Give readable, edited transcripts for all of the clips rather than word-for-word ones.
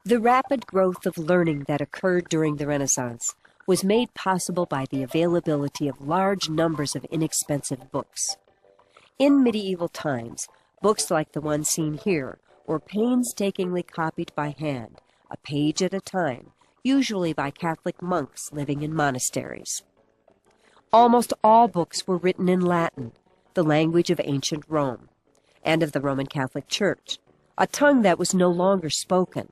The rapid growth of learning that occurred during the Renaissance was made possible by the availability of large numbers of inexpensive books. In medieval times, books like the one seen here were painstakingly copied by hand, a page at a time, usually by Catholic monks living in monasteries. Almost all books were written in Latin, the language of ancient Rome, and of the Roman Catholic Church, a tongue that was no longer spoken.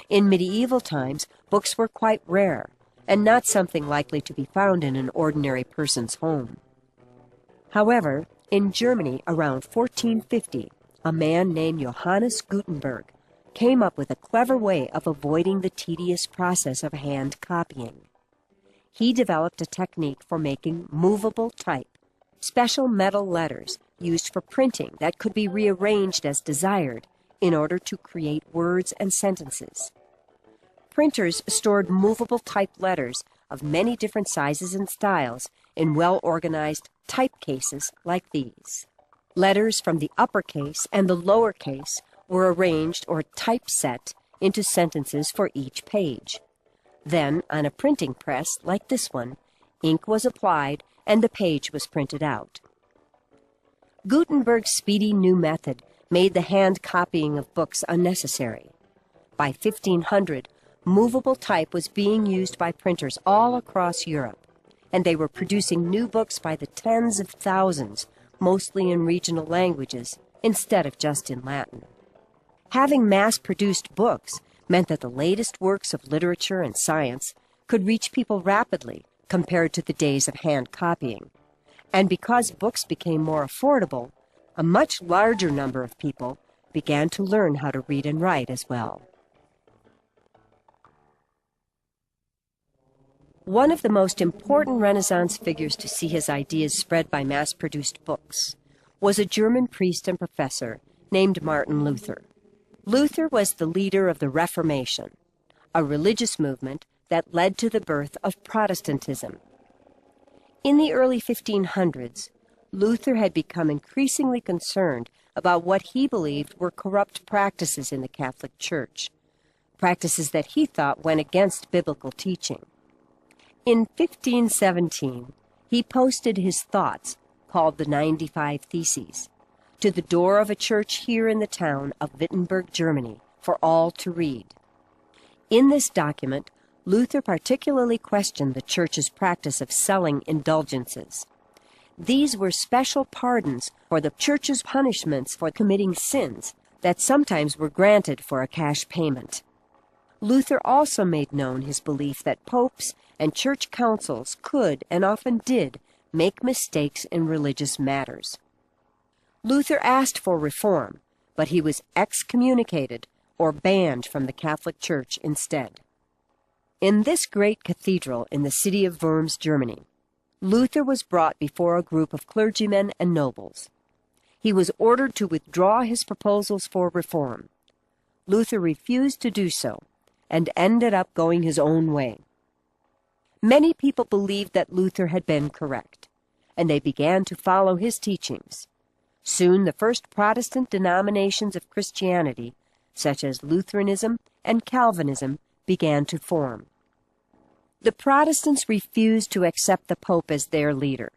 In medieval times, books were quite rare, and not something likely to be found in an ordinary person's home. However, in Germany around 1450, a man named Johannes Gutenberg came up with a clever way of avoiding the tedious process of hand copying. He developed a technique for making movable type, special metal letters used for printing that could be rearranged as desired in order to create words and sentences. Printers stored movable type letters of many different sizes and styles in well-organized type cases like these. Letters from the uppercase and the lower case were arranged or typeset into sentences for each page. Then, on a printing press like this one, ink was applied and the page was printed out. Gutenberg's speedy new method made the hand copying of books unnecessary. By 1500, movable type was being used by printers all across Europe, and they were producing new books by the tens of thousands, mostly in regional languages, instead of just in Latin. Having mass-produced books meant that the latest works of literature and science could reach people rapidly compared to the days of hand copying. And because books became more affordable, a much larger number of people began to learn how to read and write as well. One of the most important Renaissance figures to see his ideas spread by mass-produced books was a German priest and professor named Martin Luther. Luther was the leader of the Reformation, a religious movement that led to the birth of Protestantism. In the early 1500s, Luther had become increasingly concerned about what he believed were corrupt practices in the Catholic Church, practices that he thought went against biblical teaching. In 1517, he posted his thoughts, called the 95 Theses, to the door of a church here in the town of Wittenberg, Germany, for all to read. In this document, Luther particularly questioned the church's practice of selling indulgences. These were special pardons for the church's punishments for committing sins that sometimes were granted for a cash payment. Luther also made known his belief that popes and church councils could, and often did, make mistakes in religious matters. Luther asked for reform, but he was excommunicated or banned from the Catholic Church instead. In this great cathedral in the city of Worms, Germany, Luther was brought before a group of clergymen and nobles. He was ordered to withdraw his proposals for reform. Luther refused to do so and ended up going his own way. Many people believed that Luther had been correct, and they began to follow his teachings. Soon the first Protestant denominations of Christianity, such as Lutheranism and Calvinism, began to form. The Protestants refused to accept the Pope as their leader.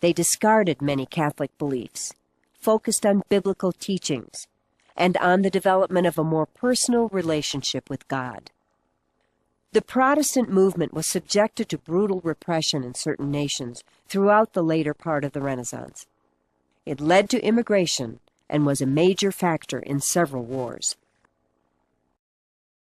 They discarded many Catholic beliefs, focused on biblical teachings, and on the development of a more personal relationship with God. The Protestant movement was subjected to brutal repression in certain nations throughout the later part of the Renaissance. It led to immigration and was a major factor in several wars.